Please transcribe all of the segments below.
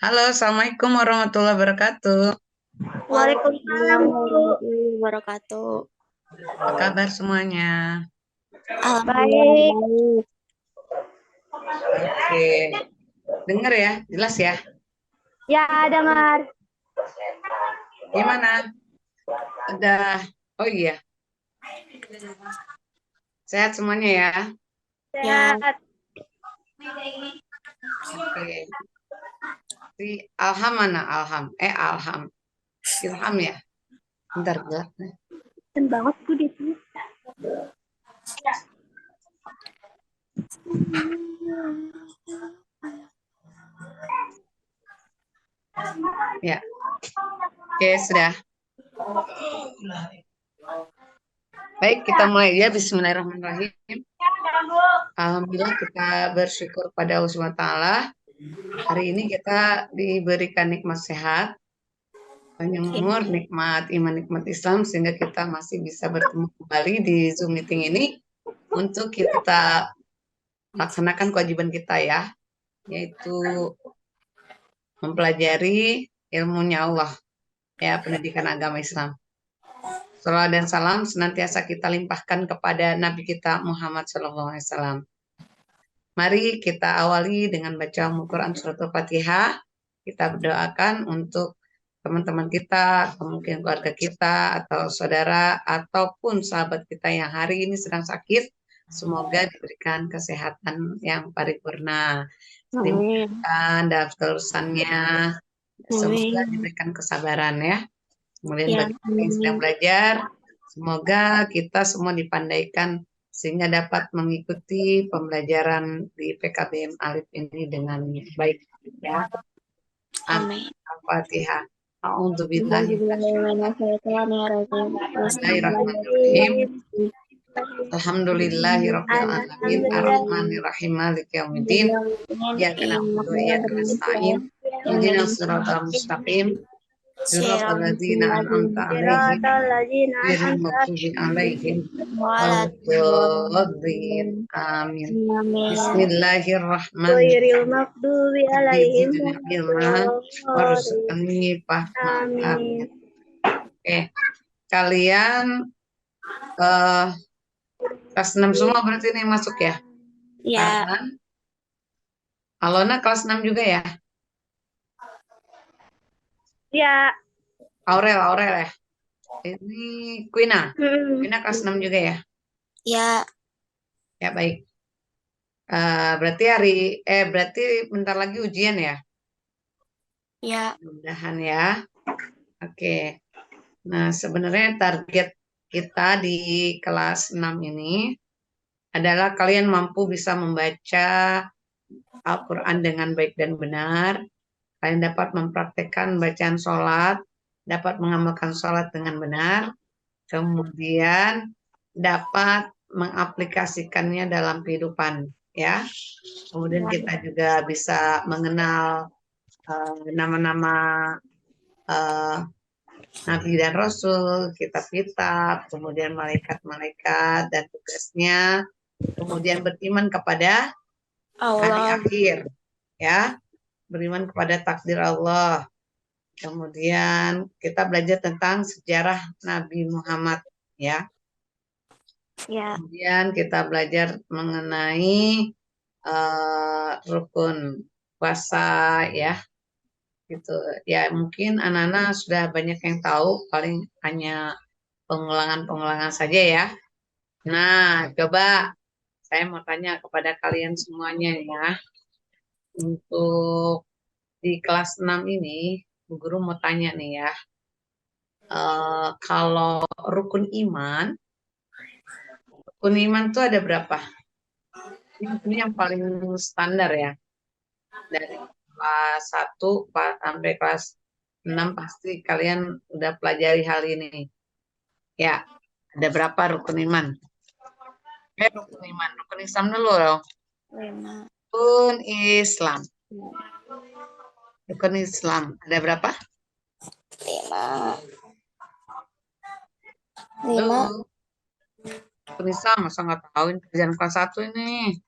Halo, Assalamualaikum warahmatullahi wabarakatuh. Waalaikumsalam, Waalaikumsalam Bu. warahmatullahi wabarakatuh. Apa kabar semuanya? Alhamdulillah Baik. baik. Oke, dengar ya, jelas ya. Ya, dengar. Gimana? Udah, oh iya, sehat semuanya ya. Ya, Sehat. Oke, di Alham mana? Alham. Ilham ya. Bentar, gelap nih. Keren banget, Bu, di sini. Ya, oke, sudah. Baik, kita mulai ya. Bismillahirrahmanirrahim. Alhamdulillah kita bersyukur pada Allah SWT. Hari ini kita diberikan nikmat sehat, panjang umur, nikmat iman, nikmat Islam, sehingga kita masih bisa bertemu kembali di Zoom meeting ini untuk kita laksanakan kewajiban kita ya, yaitu mempelajari ilmunya Allah, ya, pendidikan agama Islam. Salawat dan salam senantiasa kita limpahkan kepada Nabi kita Muhammad SAW. Mari kita awali dengan baca Al-Quran surat Al-Fatihah. Kita berdoakan untuk teman-teman kita, mungkin keluarga kita, atau saudara, ataupun sahabat kita yang hari ini sedang sakit. Semoga diberikan kesehatan yang paripurna, amin. dimudahkan dalam kelulusannya. Semoga Amin. diberikan kesabaran ya. Kemudian Ya, bagi kita yang sedang amin. belajar, semoga kita semua dipandaikan sehingga dapat mengikuti pembelajaran di PKBM Alif ini dengan baik ya. Amin. Amin. Al-Fatihah. A'udzubillahi Bismillahirrahmanirrahim. minasyaitonirrajim. Bismillahirrahmanirrahim. Alhamdulillahirabbil alamin Alhamdulillah. arrahmanirrahim maliki yaumiddin. Iyyaka na'budu wa iyyaka nasta'in. Ihdinas siratal mustaqim. Siratal ladzina an'amta 'alaihim Siratal ladzina ghairil an'amta maghdubi 'alaihim waladdallin. Amin. Amin. ghairil Bismillahirrahmanirrahim. maghdubi Rabbi alaihim zidni ilma waladdallin. warzuqni fahma. Amin. Amin. Oke, kalian eh kelas 6 semua berarti ini masuk ya? Ya, Farhan, Alona kelas 6 juga ya? Ya. Aurel ya? Ini Quina. Hmm. Quina kelas 6 juga ya? ya, Ya, baik. Berarti berarti bentar lagi ujian ya? ya. Mudah-mudahan ya. Oke. Nah, sebenarnya target kita di kelas 6 ini adalah kalian mampu bisa membaca Al-Quran dengan baik dan benar. Kalian dapat mempraktekkan bacaan sholat, dapat mengamalkan sholat dengan benar, kemudian dapat mengaplikasikannya dalam kehidupan, ya. Kemudian kita juga bisa mengenal nama-nama Nabi dan Rasul, kitab-kitab, kemudian malaikat-malaikat dan tugasnya, kemudian beriman kepada hari Allah. akhir, ya, beriman kepada takdir Allah. Kemudian kita belajar tentang sejarah Nabi Muhammad, ya. Ya, Kemudian kita belajar mengenai rukun puasa, ya, gitu. Ya, mungkin anak-anak sudah banyak yang tahu, paling hanya pengulangan-pengulangan saja ya. Nah, coba saya mau tanya kepada kalian semuanya ya. Untuk di kelas 6 ini, Bu Guru mau tanya nih ya. Kalau rukun iman tuh ada berapa? Ini yang paling standar ya. Dari kelas 1 sampai kelas 6 pasti kalian udah pelajari hal ini. Ya, ada berapa rukun iman? Rukun iman, rukun Islam dulu loh. 5. Rukun Islam. Rukun Islam. Ada berapa? 5. Halo. Rukun Islam, masa nggak tahu ini kerjaan kelas 1 ini.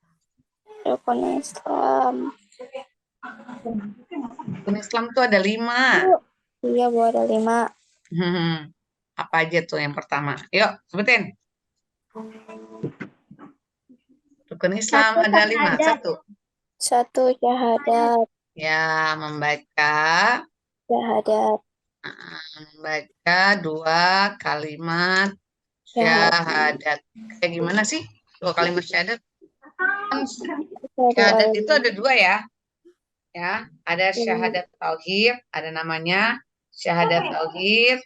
Rukun Islam. Rukun Islam tuh ada 5. Iya, Bu, ada 5. Apa aja tuh yang pertama? Yuk, sebutin. Rukun Islam Satu ada 5. syahadat. 1. 1 syahadat. Ya, membaca. Syahadat. Membaca 2 kalimat Syahadat. syahadat. Kayak gimana sih 2 kalimat syahadat? Kan Asyhadu syahadat an itu ada 2 ya. Ya, ada syahadat tauhid, ada namanya syahadat tauhid.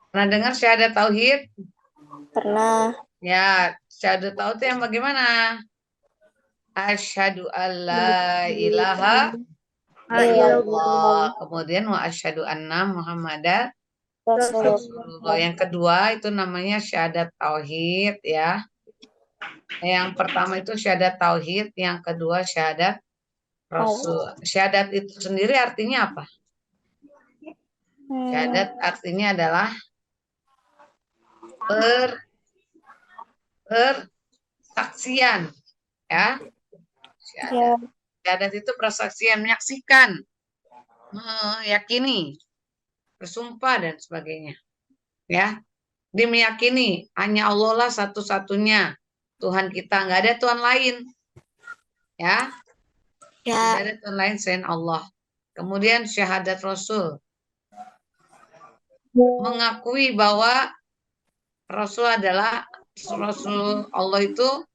Pernah dengar syahadat tauhid? pernah. Ya, syahadat tauhid itu yang bagaimana? Asyhadu alla ilaha illallah. Kemudian wa asyhadu anna Muhammadar Rasulullah. Rasulullah. Yang kedua itu namanya syahadat tauhid ya. Yang pertama itu syahadat tauhid, yang kedua syahadat Rasul. Syahadat itu sendiri artinya apa? Syahadat artinya adalah persaksian ya. Ya, Syahadat itu persaksian, menyaksikan, meyakini, bersumpah dan sebagainya. Ya, dia meyakini hanya Allah lah satu-satunya Tuhan kita, nggak ada Tuhan lain. Ya, tidak ya, ada Tuhan lain selain Allah. Kemudian syahadat Rasul, mengakui bahwa Rasul adalah Rasul Allah itu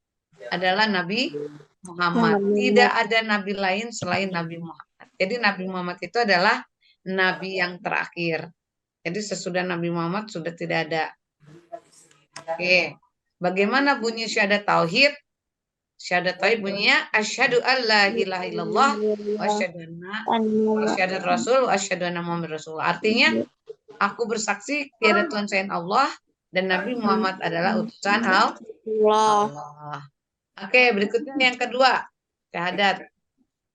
adalah Nabi Muhammad. Tidak ada nabi lain selain Nabi Muhammad. Jadi Nabi Muhammad itu adalah nabi yang terakhir. Jadi sesudah Nabi Muhammad sudah tidak ada. Oke. Bagaimana bunyi syahadat tauhid? Syahadat tauhid bunyinya asyhadu alla ilaha illallah wa asyhadu anna rasul wa asyhadu anna Muhammad rasul. Artinya aku bersaksi tiada Tuhan selain Allah dan Nabi Muhammad adalah utusan Allah. Oke, berikutnya yang kedua, syahadat.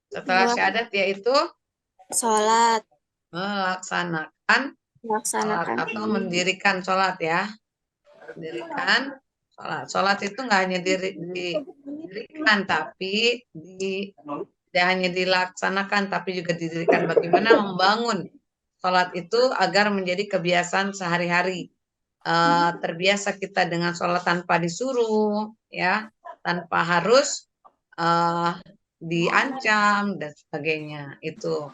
Setelah syahadat yaitu sholat. melaksanakan sholat atau mendirikan sholat ya. Mendirikan sholat. Sholat itu nggak hanya didirikan, tapi tidak hanya dilaksanakan, tapi juga didirikan. Bagaimana membangun sholat itu agar menjadi kebiasaan sehari-hari. Terbiasa kita dengan sholat tanpa disuruh, ya, tanpa harus diancam dan sebagainya. Itu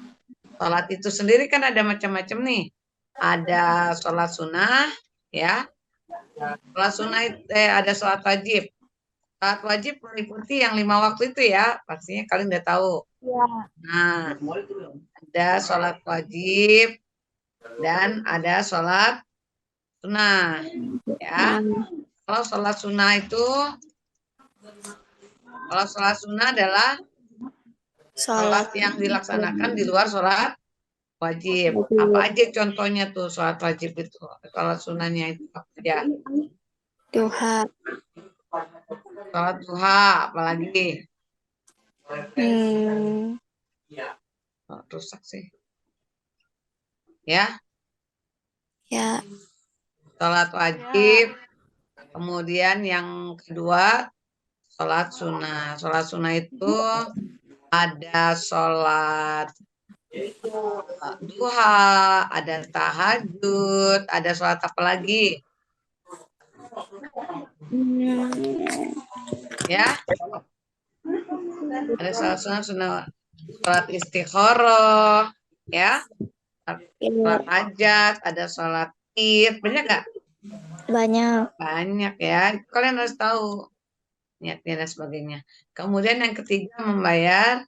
sholat itu sendiri kan ada macam-macam nih. Ada sholat sunnah, ya. Sholat sunnah ada sholat wajib. Sholat wajib meliputi yang 5 waktu itu ya, pastinya kalian udah tahu. Nah, ada sholat wajib dan ada sholat sunnah, ya. Kalau sholat sunnah adalah sholat yang dilaksanakan di luar sholat wajib. Apa aja contohnya tuh sholat wajib itu? Sholat sunnahnya itu apa aja? Duha. Sholat duha, apalagi? Rusak sih. Ya. Ya. Sholat wajib. Kemudian yang kedua, sholat sunnah. Sholat sunnah itu ada sholat duha, ada tahajud, ada sholat apa lagi? Ya, ada sholat sunnah, sholat istikharah, ya, sholat hajat, ada sholat id, banyak nggak? Banyak ya, kalian harus tahu niatnya dan sebagainya. Kemudian yang ketiga membayar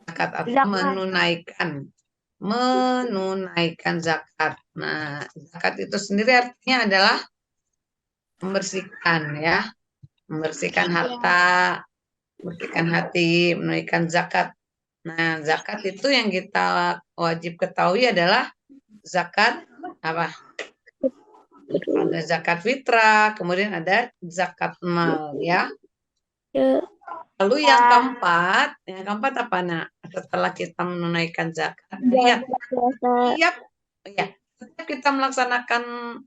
zakat atau menunaikan zakat. Nah, zakat itu sendiri artinya adalah membersihkan ya, membersihkan harta, membersihkan hati, menunaikan zakat. Nah, zakat itu yang kita wajib ketahui adalah zakat apa? Ada zakat fitrah, kemudian ada zakat mal ya. Lalu yang keempat apa nak? Setelah kita menunaikan zakat, niat. Setiap kita melaksanakan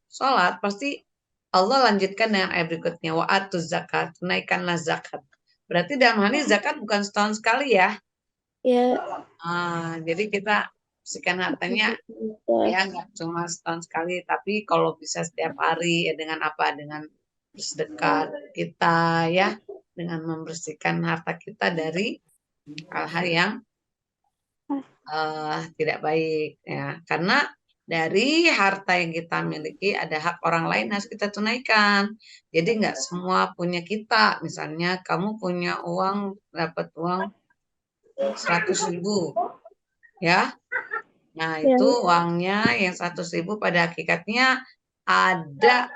sholat, pasti Allah lanjutkan dengan ayat berikutnya. Wa atuz zakat, tunaikanlah zakat. Berarti dalam hal ini zakat bukan setahun sekali ya. Ya. Jadi kita bersihkan hartanya ya nggak cuma setahun sekali, tapi kalau bisa setiap hari ya dengan apa? Dengan bersedekah kita ya, dengan membersihkan harta kita dari hal-hal yang tidak baik ya. Karena dari harta yang kita miliki ada hak orang lain harus kita tunaikan. Jadi nggak semua punya kita. Misalnya kamu punya uang, dapat uang 100.000 ya. Nah Ya. itu uangnya yang 100.000 pada hakikatnya ada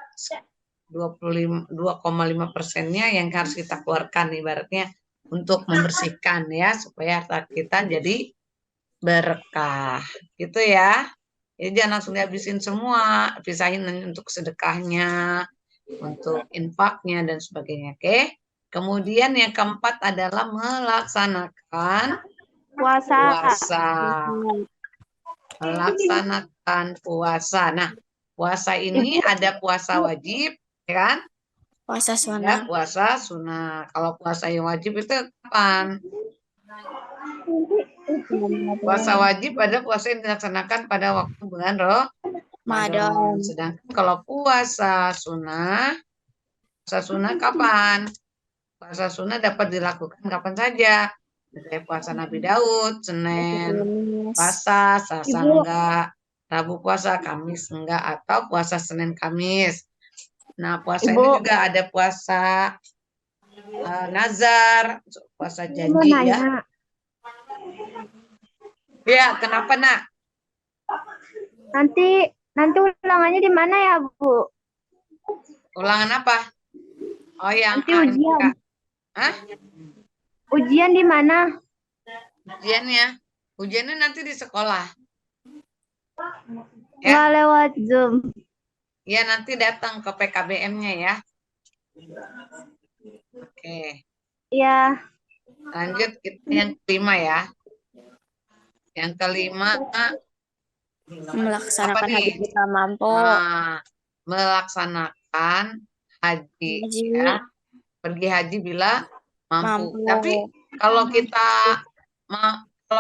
2,5%-nya yang harus kita keluarkan ibaratnya untuk membersihkan ya supaya harta kita jadi berkah gitu ya. Jadi jangan langsung dihabisin semua, pisahin untuk sedekahnya, untuk infaknya dan sebagainya. Oke. Kemudian yang keempat adalah melaksanakan Puasa. puasa. Melaksanakan puasa. Nah, puasa ini ada puasa wajib, ya kan? Puasa Ada sunnah. puasa sunnah. Kalau puasa yang wajib itu kapan? Puasa wajib ada puasa yang dilaksanakan pada waktu bulan Ramadan. Sedangkan kalau puasa sunnah kapan? Puasa sunnah dapat dilakukan kapan saja. Misalnya puasa Nabi Daud, Senin puasa, Selasa enggak, Rabu puasa, Kamis enggak, atau puasa Senin Kamis. Nah, puasa ini juga ada puasa nazar, puasa janji ya. Ya, kenapa nak? Nanti ulangannya di mana ya, Bu? Ulangan apa? Oh, yang Nanti ujian. Hah? Ujian di mana? Ujiannya nanti di sekolah. Ya. Nggak lewat Zoom. Ya, nanti datang ke PKBM-nya ya. Oke. Ya. Lanjut kita yang kelima ya. Yang kelima melaksanakan haji kita mampu. Melaksanakan haji ya. Pergi haji bila mampu. Tapi kalau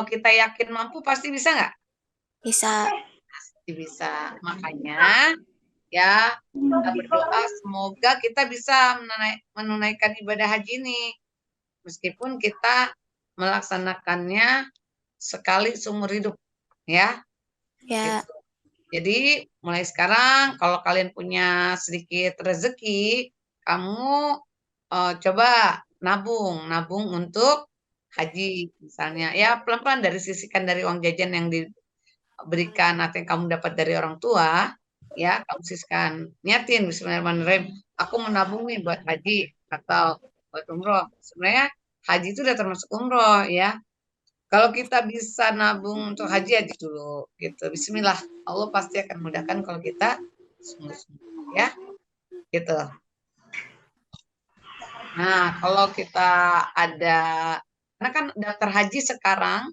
kita yakin mampu pasti bisa nggak? Bisa. Pasti bisa. Makanya ya kita berdoa semoga kita bisa menunaikan ibadah haji ini. Meskipun kita melaksanakannya sekali seumur hidup ya. Ya. Gitu. Jadi mulai sekarang kalau kalian punya sedikit rezeki, kamu coba nabung untuk haji misalnya. Ya pelan-pelan dari sisihkan dari uang jajan yang diberikan atau yang kamu dapat dari orang tua, ya kamu sisihkan. Niatin bismillahirrahmanirrahim. Aku menabung nih buat haji atau buat umroh. Sebenarnya haji itu udah termasuk umroh ya. Kalau kita bisa nabung untuk haji dulu gitu. Bismillah. Allah pasti akan mudahkan kalau kita sungguh-sungguh ya. Gitu. Nah, kalau kita ada karena kan daftar haji sekarang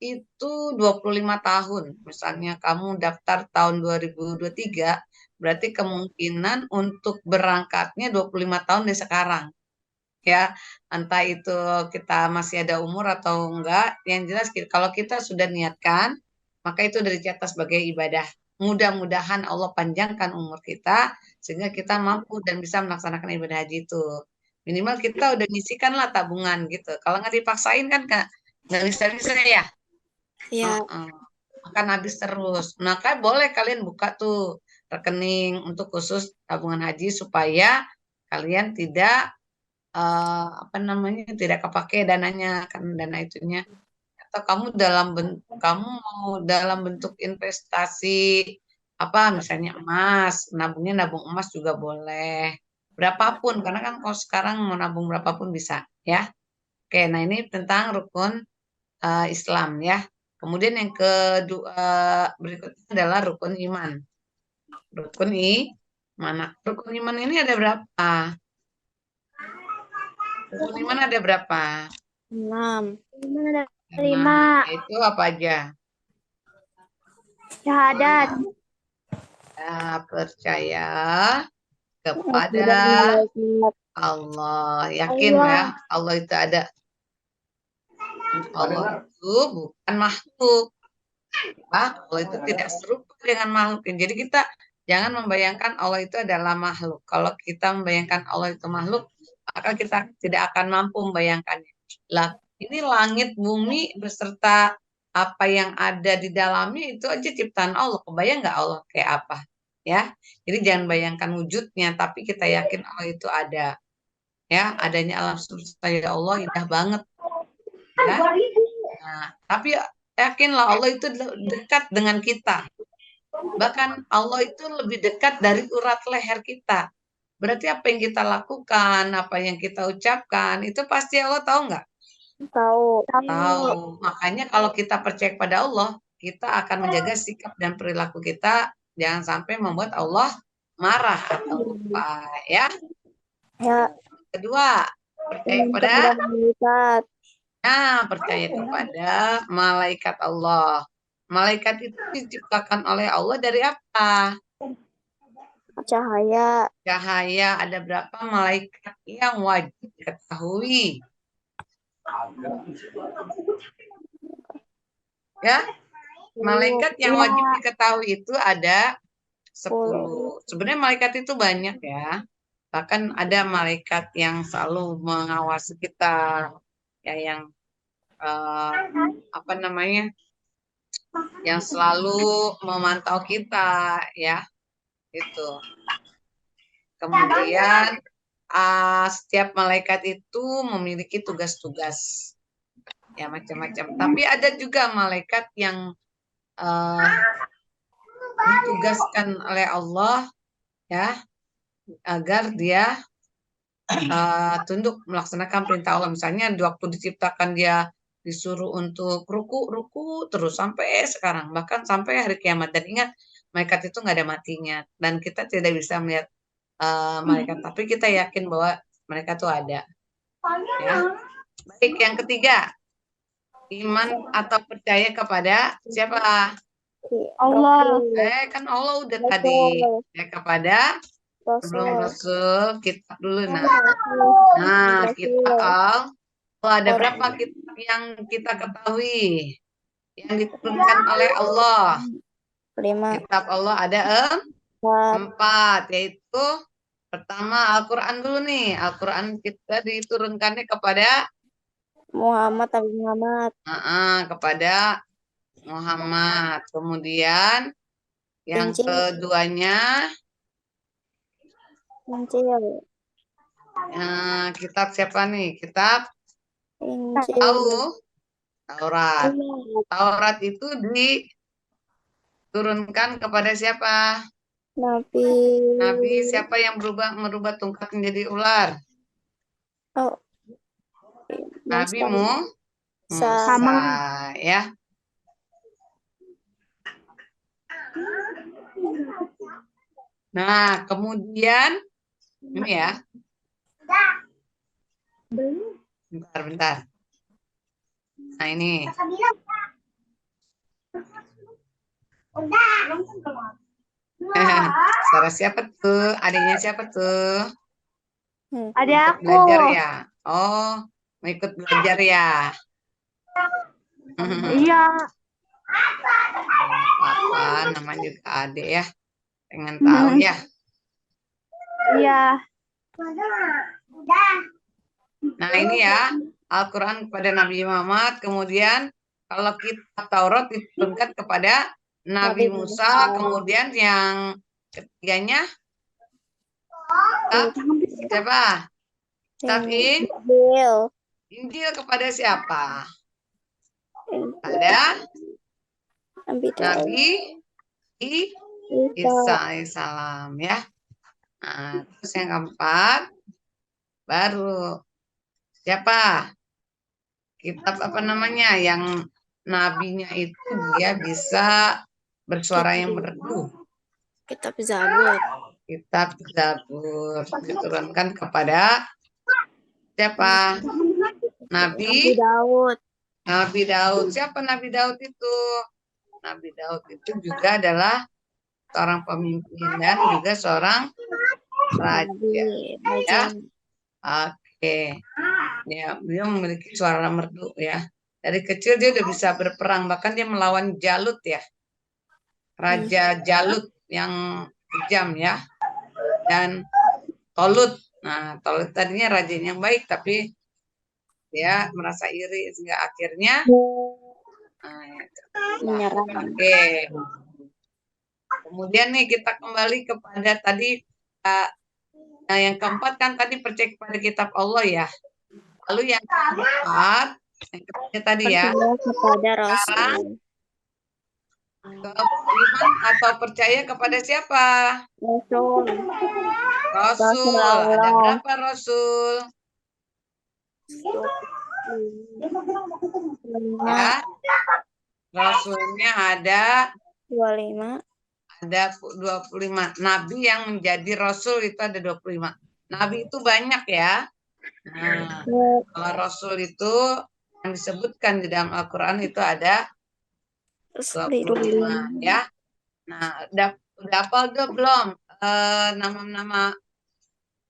itu 25 tahun. Misalnya kamu daftar tahun 2023, berarti kemungkinan untuk berangkatnya 25 tahun dari sekarang. Ya, entah itu kita masih ada umur atau enggak, yang jelas kalau kita sudah niatkan, maka itu dari dicatat sebagai ibadah. Mudah-mudahan Allah panjangkan umur kita sehingga kita mampu dan bisa melaksanakan ibadah haji itu. Minimal kita udah nyisikan lah tabungan gitu. Kalau nggak dipaksain kan nggak bisa ya. Ya. Akan habis terus. Maka boleh kalian buka tuh rekening untuk khusus tabungan haji supaya kalian tidak tidak kepake dananya kan dana itunya atau kamu mau dalam bentuk investasi misalnya emas, nabung emas juga boleh berapapun karena kan kalau sekarang mau nabung berapapun bisa ya. Oke, nah ini tentang rukun Islam ya. Kemudian yang kedua berikutnya adalah rukun iman. Rukun iman ini ada berapa? Rukun iman ada berapa? 6. 5. Itu apa aja? Syahadat. Percaya kepada malaikat Allah. Yakin ya, Allah itu ada. Allah itu bukan makhluk. Allah itu tidak serupa dengan makhluk. Jadi kita jangan membayangkan Allah itu adalah makhluk. Kalau kita membayangkan Allah itu makhluk, maka kita tidak akan mampu membayangkannya. Lah, ini langit, bumi, beserta apa yang ada di dalamnya itu aja ciptaan Allah. Kebayang nggak Allah kayak apa? Ya, jadi jangan bayangkan wujudnya, tapi kita yakin Allah itu ada. Ya, adanya alam semesta ya Allah indah banget. Ya. Nah, tapi yakinlah Allah itu dekat dengan kita. Bahkan Allah itu lebih dekat dari urat leher kita. Berarti apa yang kita lakukan, apa yang kita ucapkan, itu pasti Allah tahu nggak? tahu. Tahu. Makanya kalau kita percaya kepada Allah, kita akan menjaga sikap dan perilaku kita, jangan sampai membuat Allah marah atau lupa. Ya. Ya, Kedua, percaya kepada malaikat percaya kepada malaikat Allah. Malaikat itu diciptakan oleh Allah dari apa? cahaya. Cahaya. Ada berapa malaikat yang wajib diketahui? Ya, malaikat yang wajib diketahui itu ada 10. Sebenarnya malaikat itu banyak ya. Bahkan ada malaikat yang selalu mengawasi kita, ya yang apa namanya? Yang selalu memantau kita, ya. Itu. Kemudian setiap malaikat itu memiliki tugas-tugas ya macam-macam. Tapi ada juga malaikat yang ditugaskan oleh Allah ya agar dia tunduk melaksanakan perintah Allah. Misalnya di waktu diciptakan dia disuruh untuk ruku terus sampai sekarang, bahkan sampai hari kiamat. Dan ingat, malaikat itu nggak ada matinya dan kita tidak bisa melihat malaikat, tapi kita yakin bahwa mereka tuh ada. Ya. Baik, yang ketiga, iman atau percaya kepada siapa? Allah. Kan Allah udah tadi. Ya, kepada sebelum Rasul, kitab dulu. Nah, kitab ada berapa kitab yang kita ketahui yang diturunkan oleh Allah? 5. Kitab Allah ada 4, yaitu pertama Al-Quran dulu nih. Al-Quran kita diturunkannya kepada Muhammad, Nabi Muhammad. Kepada Muhammad. Kemudian yang Injil. keduanya Injil. kitab siapa nih? Kitab Injil. Taurat. Taurat itu diturunkan kepada siapa? Nabi siapa yang merubah tongkat menjadi ular? Nabi Musa, ya. Nah, kemudian ini ya. Bentar. Nah, ini. Suara siapa tuh? Adiknya siapa tuh? Ada aku. Belajar ya? Oh, mau ikut belajar ya? Iya. Apa namanya juga adik ya? Pengen tahu ya? Iya. Nah, ini ya, Al-Quran kepada Nabi Muhammad. Kemudian kalau kitab Taurat diturunkan kepada Nabi Musa. Kemudian yang ketiganya siapa? Kitab Injil kepada siapa? Pada Nabi Isa alaihissalam ya. Nah, terus yang keempat baru siapa? Kitab apa namanya? Yang nabinya itu dia bisa bersuara yang merdu. Kitab Zabur. Kitab Zabur diturunkan kepada siapa? Nabi Daud. Nabi Daud. Siapa Nabi Daud itu? Nabi Daud itu juga adalah seorang pemimpin dan juga seorang Nabi Raja. Raja. Ya, oke. Ya, beliau memiliki suara merdu ya. Dari kecil dia udah bisa berperang, bahkan dia melawan Jalut ya. Raja Jalut yang kejam ya. Dan Tolut. Nah, Tolut tadinya raja yang baik, tapi dia merasa iri sehingga akhirnya Menyerang. Oke. Kemudian nih kita kembali kepada tadi yang keempat kan tadi percaya kepada kitab Allah ya. Lalu yang keempat, yang ketiga tadi ya, Percaya kepada Rasul. iman atau percaya kepada siapa? Rasul. Rasul. Ada berapa Rasul? Ya, Rasulnya ada 25. ada 25. Nabi yang menjadi Rasul itu ada 25. Nabi itu banyak ya. Nah, kalau Rasul itu yang disebutkan di dalam Al-Quran itu ada 25 ya. Nah, udah hafal tuh belum nama-nama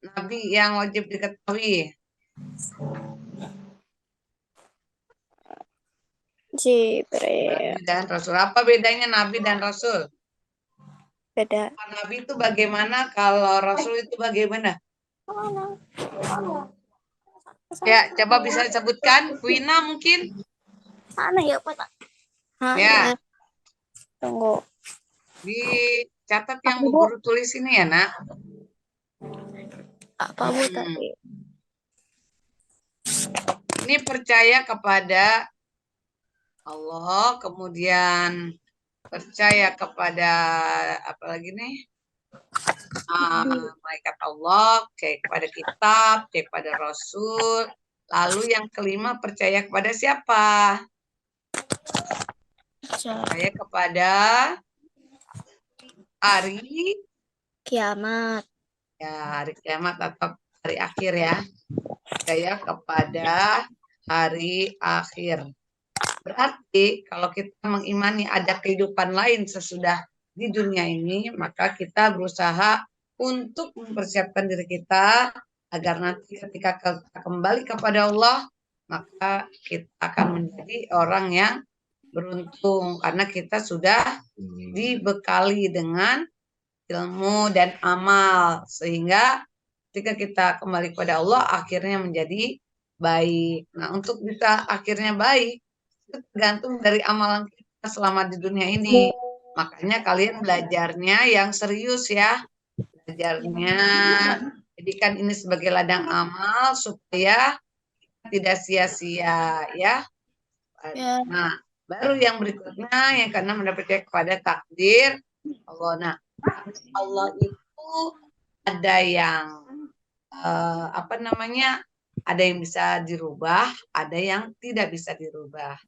Nabi yang wajib diketahui? Jibril. Nabi dan Rasul. Apa bedanya Nabi dan Rasul? Beda. Nabi itu bagaimana, kalau Rasul itu bagaimana? Ya, coba bisa disebutkan. Wina mungkin? Mana ya Pak? Ya. Tunggu. Dicatat yang Bu Guru tulis ini ya, Nak. Apa Bu tadi? Ini percaya kepada Allah, kemudian percaya kepada apa lagi nih? Malaikat Allah, percaya kepada kitab, percaya kepada Rasul. Lalu yang kelima percaya kepada siapa? Percaya kepada hari kiamat. Ya, hari kiamat atau hari akhir ya. Percaya kepada hari akhir. Berarti kalau kita mengimani ada kehidupan lain sesudah di dunia ini, maka kita berusaha untuk mempersiapkan diri kita agar nanti ketika kita kembali kepada Allah, maka kita akan menjadi orang yang beruntung karena kita sudah dibekali dengan ilmu dan amal, sehingga ketika kita kembali kepada Allah akhirnya menjadi baik. Nah, untuk bisa akhirnya baik itu tergantung dari amalan kita selama di dunia ini. Makanya kalian belajarnya yang serius ya. Belajarnya jadikan ini sebagai ladang amal supaya tidak sia-sia ya. Nah, baru yang berikutnya yang karena mendapatkan kepada takdir Allah. Nah, Allah itu ada yang apa namanya? Ada yang bisa dirubah, ada yang tidak bisa dirubah.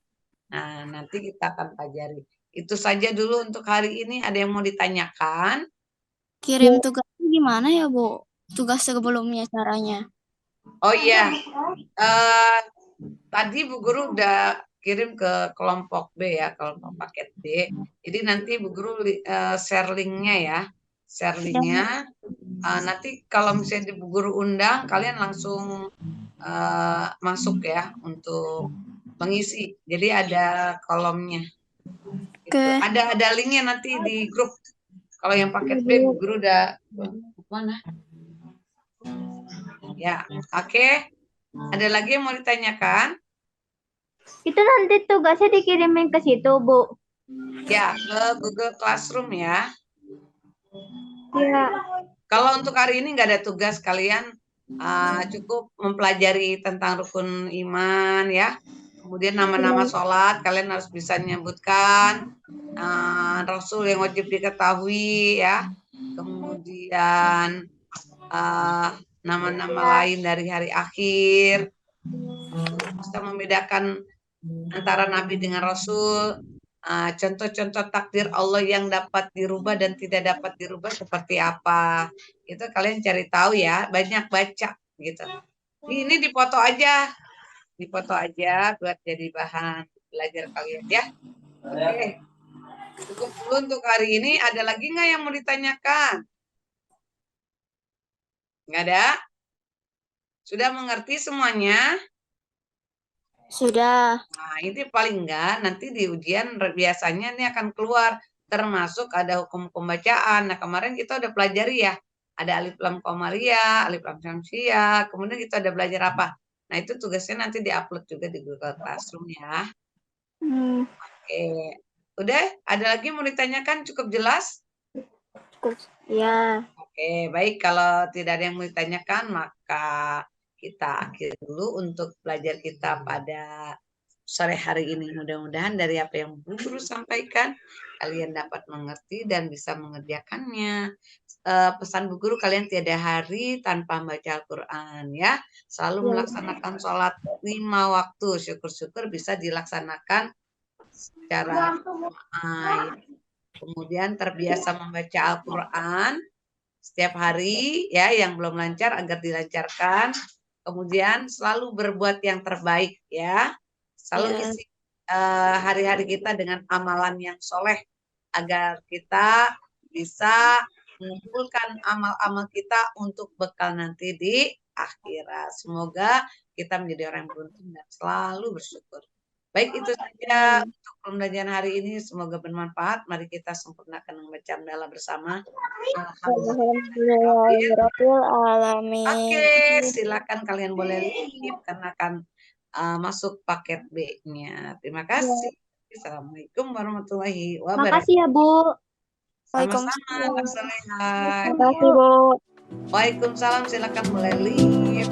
Nah, nanti kita akan pelajari. Itu saja dulu untuk hari ini. Ada yang mau ditanyakan? Kirim tugasnya gimana ya Bu? Tugas sebelumnya caranya? Oh iya, tadi Bu Guru udah kirim ke kelompok B ya, kelompok paket B. Jadi nanti Bu Guru share linknya ya, share linknya. Nanti kalau misalnya di Bu Guru undang, kalian langsung masuk ya untuk mengisi. Jadi ada kolomnya. Gitu. Oke. Ada linknya nanti di grup. Kalau yang paket B, Bu Guru udah mana? Ya, oke. Ada lagi yang mau ditanyakan? Itu nanti tugasnya dikirimin ke situ, Bu. Ya, ke Google Classroom ya. Iya. Kalau untuk hari ini nggak ada tugas, kalian cukup mempelajari tentang rukun iman ya. Kemudian nama-nama sholat kalian harus bisa menyebutkan, Rasul yang wajib diketahui ya. Kemudian nama-nama lain dari hari akhir. Bisa membedakan antara Nabi dengan Rasul. Contoh-contoh takdir Allah yang dapat dirubah dan tidak dapat dirubah seperti apa. Itu kalian cari tahu ya, banyak baca gitu. Ini dipoto aja buat jadi bahan belajar kalian ya. Oke. Cukup dulu untuk hari ini. Ada lagi nggak yang mau ditanyakan? Nggak ada? Sudah mengerti semuanya? Sudah. Nah, ini paling enggak nanti di ujian biasanya ini akan keluar, termasuk ada hukum pembacaan. Nah, kemarin kita udah pelajari ya, ada alif lam qamariyah, alif lam syamsiyah, kemudian kita udah belajar apa? Nah, itu tugasnya nanti diupload juga di Google Classroom ya. Oke. Udah, ada lagi mau ditanyakan? Cukup jelas? Ya. Oke, baik. Kalau tidak ada yang mau ditanyakan, maka kita akhiri dulu untuk belajar kita pada sore hari ini. Mudah-mudahan dari apa yang Bu Guru sampaikan, kalian dapat mengerti dan bisa mengerjakannya. Pesan Bu Guru, kalian tiada hari tanpa membaca Al-Quran ya. Selalu melaksanakan sholat 5 waktu. Syukur-syukur bisa dilaksanakan secara kemudian terbiasa membaca Al-Quran setiap hari ya, yang belum lancar agar dilancarkan. Kemudian selalu berbuat yang terbaik ya. Selalu isi hari-hari kita dengan amalan yang soleh agar kita bisa mengumpulkan amal-amal kita untuk bekal nanti di akhirat. Semoga kita menjadi orang yang beruntung dan selalu bersyukur. Baik, itu saja untuk pembelajaran hari ini. Semoga bermanfaat. Mari kita sempurnakan membaca hamdalah bersama. Alhamdulillahirrahmanirrahim. Oke, silakan kalian boleh leave karena akan masuk paket B-nya. Terima kasih. Assalamualaikum warahmatullahi wabarakatuh. Makasih ya, Bu. Sama-sama, Kak Soleha. Terima kasih, Bu. Waalaikumsalam, silakan boleh leave.